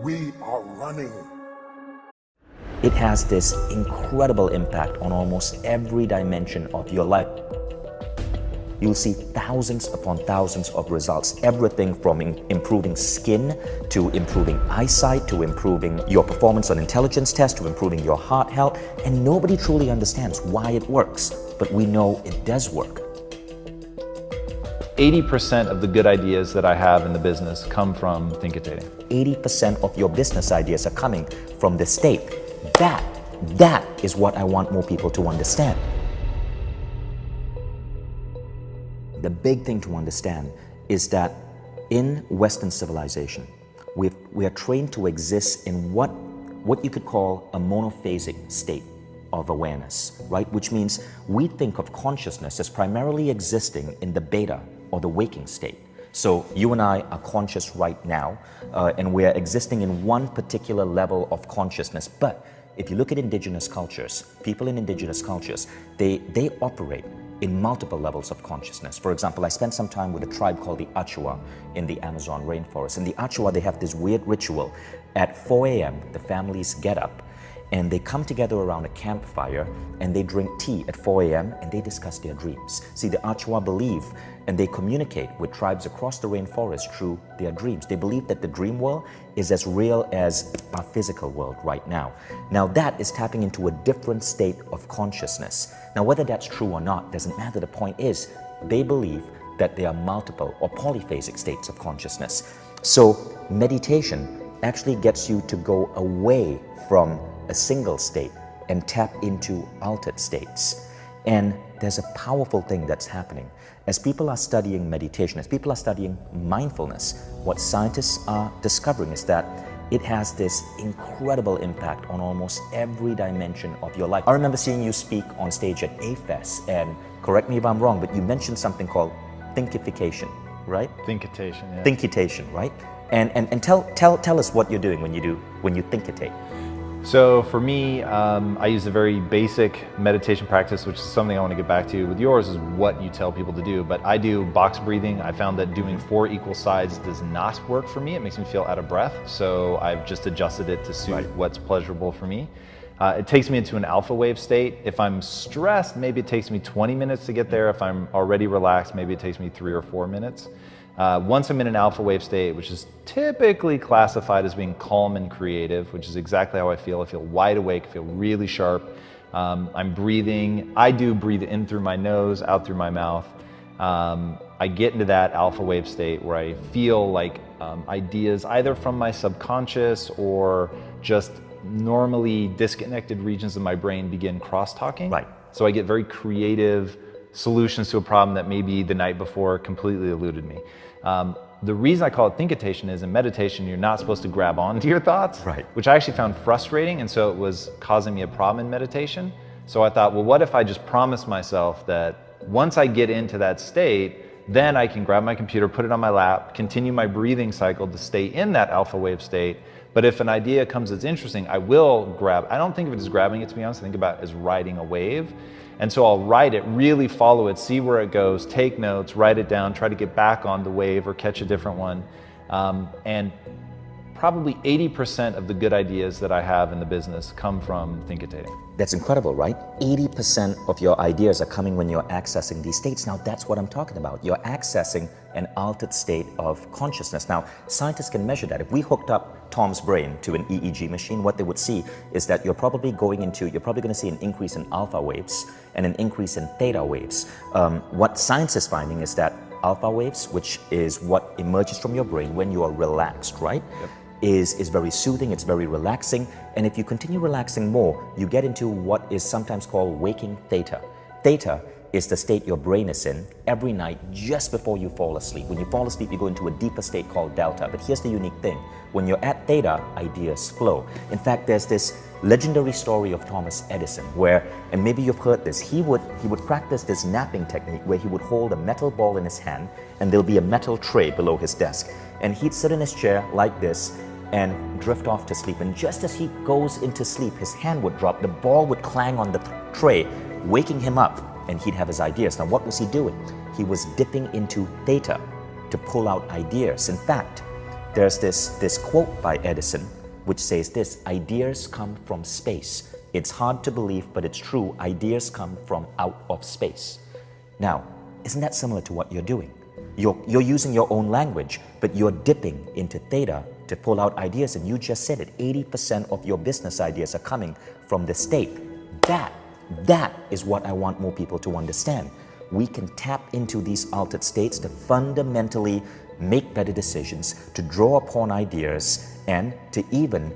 we are running. It has this incredible impact on almost every dimension of your life. You'll see thousands upon thousands of results, everything from improving skin to improving eyesight to improving your performance on intelligence tests to improving your heart health, and nobody truly understands why it works, but we know it does work. 80% of the good ideas that I have in the business come from Thinkitating. 80% of your business ideas are coming from this state. That is what I want more people to understand. The big thing to understand is that in Western civilization, we are trained to exist in what you could call a monophasic state of awareness, right? Which means we think of consciousness as primarily existing in the beta or the waking state. So you and I are conscious right now, and we are existing in one particular level of consciousness. But if you look at indigenous cultures, people in indigenous cultures, they operate in multiple levels of consciousness. For example, I spent some time with a tribe called the Achua in the Amazon rainforest. In the Achua, they have this weird ritual. At 4 a.m., the families get up and they come together around a campfire and they drink tea at 4 a.m. and they discuss their dreams. See, the Achua believe and they communicate with tribes across the rainforest through their dreams. They believe that the dream world is as real as our physical world right now. Now that is tapping into a different state of consciousness. Now whether that's true or not doesn't matter. The point is they believe that there are multiple or polyphasic states of consciousness. So meditation actually gets you to go away from a single state and tap into altered states. And there's a powerful thing that's happening. As people are studying meditation, as people are studying mindfulness, what scientists are discovering is that it has this incredible impact on almost every dimension of your life. I remember seeing you speak on stage at AFES, and correct me if I'm wrong, but you mentioned something called thinkification, right? Thinkitating, yeah. Thinkitation, right? And tell us what you're doing when you thinkitate. So for me, I use a very basic meditation practice, which is something I want to get back to. With yours is what you tell people to do, but I do box breathing. I found that doing 4 equal sides does not work for me. It makes me feel out of breath. So I've just adjusted it to suit what's pleasurable for me. It takes me into an alpha wave state. If I'm stressed, maybe it takes me 20 minutes to get there. If I'm already relaxed, maybe it takes me 3 or 4 minutes. Once I'm in an alpha wave state, which is typically classified as being calm and creative, which is exactly how I feel. I feel wide awake, I feel really sharp. I'm breathing. I do breathe in through my nose, out through my mouth. I get into that alpha wave state where I feel like ideas either from my subconscious or just normally disconnected regions of my brain begin cross-talking. Right. So I get very creative solutions to a problem that maybe the night before completely eluded me. The reason I call it thinkitation is in meditation, you're not supposed to grab onto your thoughts, which I actually found frustrating, and so it was causing me a problem in meditation. So I thought, well, what if I just promise myself that once I get into that state, then I can grab my computer, put it on my lap, continue my breathing cycle to stay in that alpha wave state. But if an idea comes that's interesting, I will grab. I don't think of it as grabbing it, to be honest. I think about it as riding a wave. And so I'll write it, really follow it, see where it goes, take notes, write it down, try to get back on the wave or catch a different one. And probably 80% of the good ideas that I have in the business come from Thinkitating. That's incredible, right? 80% of your ideas are coming when you're accessing these states. Now that's what I'm talking about. You're accessing an altered state of consciousness. Now, scientists can measure that. If we hooked up Tom's brain to an EEG machine, what they would see is that you're probably going to see an increase in alpha waves and an increase in theta waves. What science is finding is that alpha waves, which is what emerges from your brain when you are relaxed, right? Yep. is very soothing, it's very relaxing, and if you continue relaxing more, you get into what is sometimes called waking theta. Theta is the state your brain is in every night just before you fall asleep. When you fall asleep, you go into a deeper state called delta. But here's the unique thing. When you're at theta, ideas flow. In fact, there's this legendary story of Thomas Edison where, and maybe you've heard this, he would practice this napping technique where he would hold a metal ball in his hand and there'll be a metal tray below his desk. And he'd sit in his chair like this and drift off to sleep. And just as he goes into sleep, his hand would drop, the ball would clang on the tray, waking him up, and he'd have his ideas. Now, what was he doing? He was dipping into theta to pull out ideas. In fact, There's this quote by Edison which says this: ideas come from space. It's hard to believe, but it's true. Ideas come from out of space. Now, isn't that similar to what you're doing? You're using your own language, but you're dipping into theta to pull out ideas, and you just said it, 80% of your business ideas are coming from the state. That is what I want more people to understand. We can tap into these altered states to fundamentally make better decisions, to draw upon ideas, and to even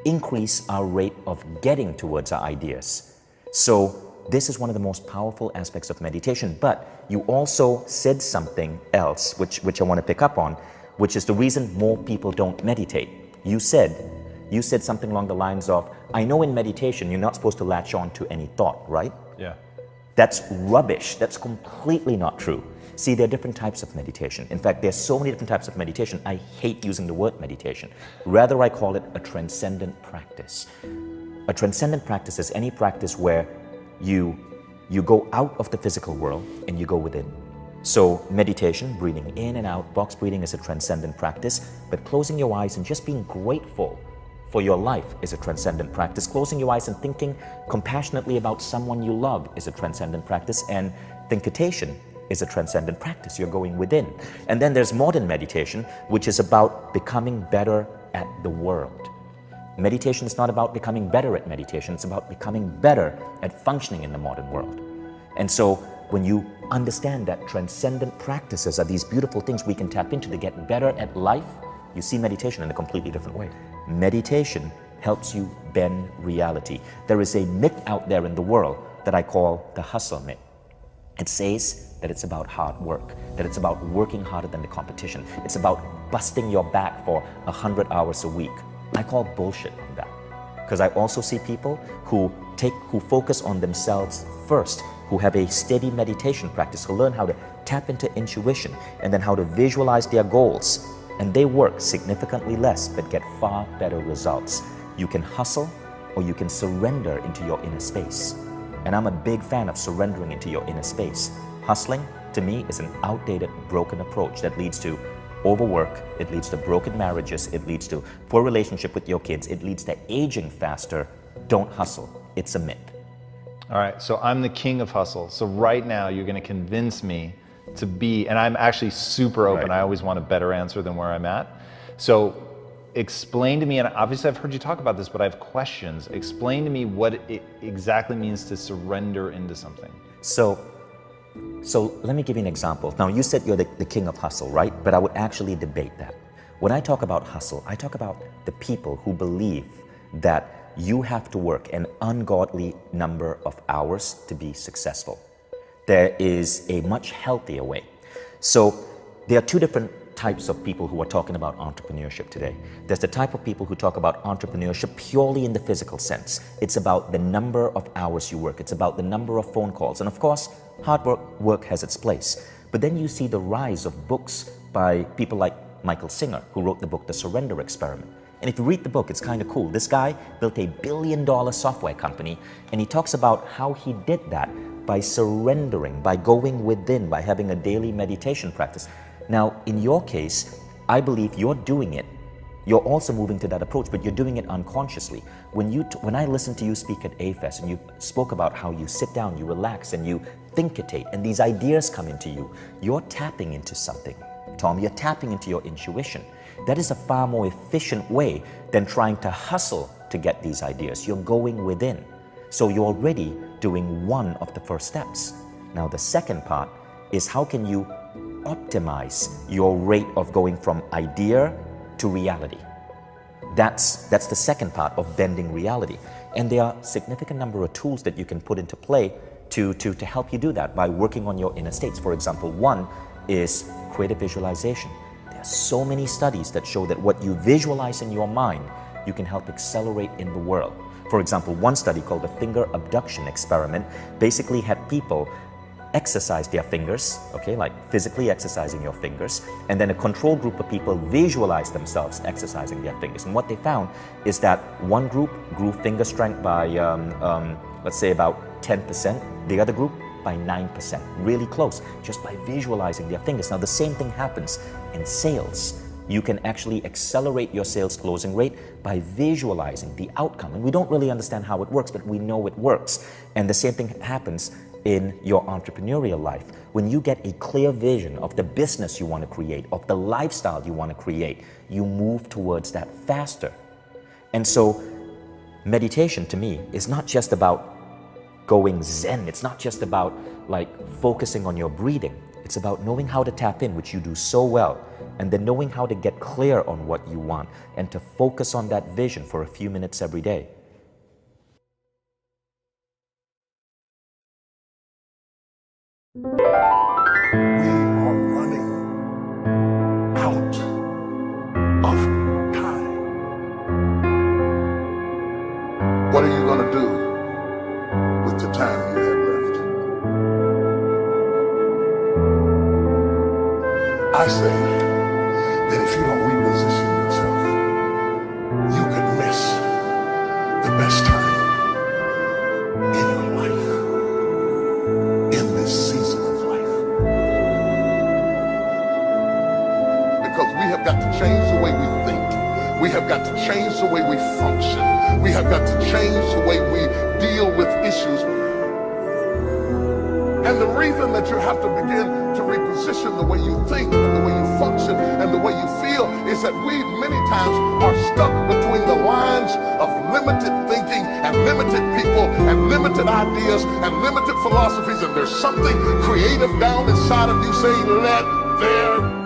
increase our rate of getting towards our ideas. So this is one of the most powerful aspects of meditation. But you also said something else, which I want to pick up on, which is the reason more people don't meditate. You said something along the lines of, I know in meditation you're not supposed to latch on to any thought, right? Yeah. That's rubbish. That's completely not true. See, there are different types of meditation. In fact, there's so many different types of meditation. I hate using the word meditation. Rather, I call it a transcendent practice. A transcendent practice is any practice where you go out of the physical world and you go within. So meditation, breathing in and out, box breathing is a transcendent practice, but closing your eyes and just being grateful for your life is a transcendent practice. Closing your eyes and thinking compassionately about someone you love is a transcendent practice, and thinkitation is a transcendent practice. You're going within. And then there's modern meditation, which is about becoming better at the world. Meditation is not about becoming better at meditation, it's about becoming better at functioning in the modern world. And so when you understand that transcendent practices are these beautiful things we can tap into to get better at life, you see meditation in a completely different way. Meditation helps you bend reality. There is a myth out there in the world that I call the hustle myth. It says that it's about hard work, that it's about working harder than the competition. It's about busting your back for 100 hours a week. I call bullshit on that, because I also see people who focus on themselves first, who have a steady meditation practice, who learn how to tap into intuition and then how to visualize their goals. And they work significantly less but get far better results. You can hustle or you can surrender into your inner space. And I'm a big fan of surrendering into your inner space. Hustling, to me, is an outdated, broken approach that leads to overwork, it leads to broken marriages, it leads to poor relationship with your kids, it leads to aging faster. Don't hustle. It's a myth. All right, so I'm the king of hustle. So right now you're going to convince me to be, and I'm actually super open. Right. I always want a better answer than where I'm at. So explain to me, and obviously I've heard you talk about this, but I have questions. Explain to me what it exactly means to surrender into something. So let me give you an example. Now, you said you're the king of hustle, right? But I would actually debate that. When I talk about hustle, I talk about the people who believe that you have to work an ungodly number of hours to be successful. There is a much healthier way. So there are two different types of people who are talking about entrepreneurship today. There's the type of people who talk about entrepreneurship purely in the physical sense. It's about the number of hours you work. It's about the number of phone calls. And of course, hard work has its place. But then you see the rise of books by people like Michael Singer, who wrote the book, The Surrender Experiment. And if you read the book, it's kind of cool. This guy built a billion-dollar software company, and he talks about how he did that by surrendering, by going within, by having a daily meditation practice. Now, in your case, I believe you're doing it. You're also moving to that approach, but you're doing it unconsciously. When I listened to you speak at AFES and you spoke about how you sit down, you relax, and you thinkitate, and these ideas come into you, you're tapping into something. Tom, you're tapping into your intuition. That is a far more efficient way than trying to hustle to get these ideas. You're going within. So you're already doing one of the first steps. Now, the second part is how can you optimize your rate of going from idea to reality. That's the second part of bending reality. And there are a significant number of tools that you can put into play to help you do that by working on your inner states. For example, one is creative visualization. There are so many studies that show that what you visualize in your mind, you can help accelerate in the world. For example, one study called the finger abduction experiment basically had people exercise their fingers, okay, like physically exercising your fingers, and then a control group of people visualize themselves exercising their fingers. And what they found is that one group grew finger strength by, let's say about 10%, the other group by 9%, really close, just by visualizing their fingers. Now, the same thing happens in sales. You can actually accelerate your sales closing rate by visualizing the outcome. And we don't really understand how it works, but we know it works. And the same thing happens in your entrepreneurial life. When you get a clear vision of the business you want to create, of the lifestyle you want to create, you move towards that faster. And so meditation to me is not just about going zen. It's not just about like focusing on your breathing. It's about knowing how to tap in, which you do so well, and then knowing how to get clear on what you want and to focus on that vision for a few minutes every day. We are running out of time. What are you going to do with the time you have left? I say that if you don't reposition yourself, you could miss the best time in your life, in this season of life. Because we have got to change the way we think. We have got to change the way we function. We have got to change the way we deal with issues. And the reason that you have to begin to reposition the way you think and the way you function and the way you feel is that we many times are stuck between the lines of limited thinking and limited people and limited ideas and limited philosophies, and there's something creative down inside of you saying, let there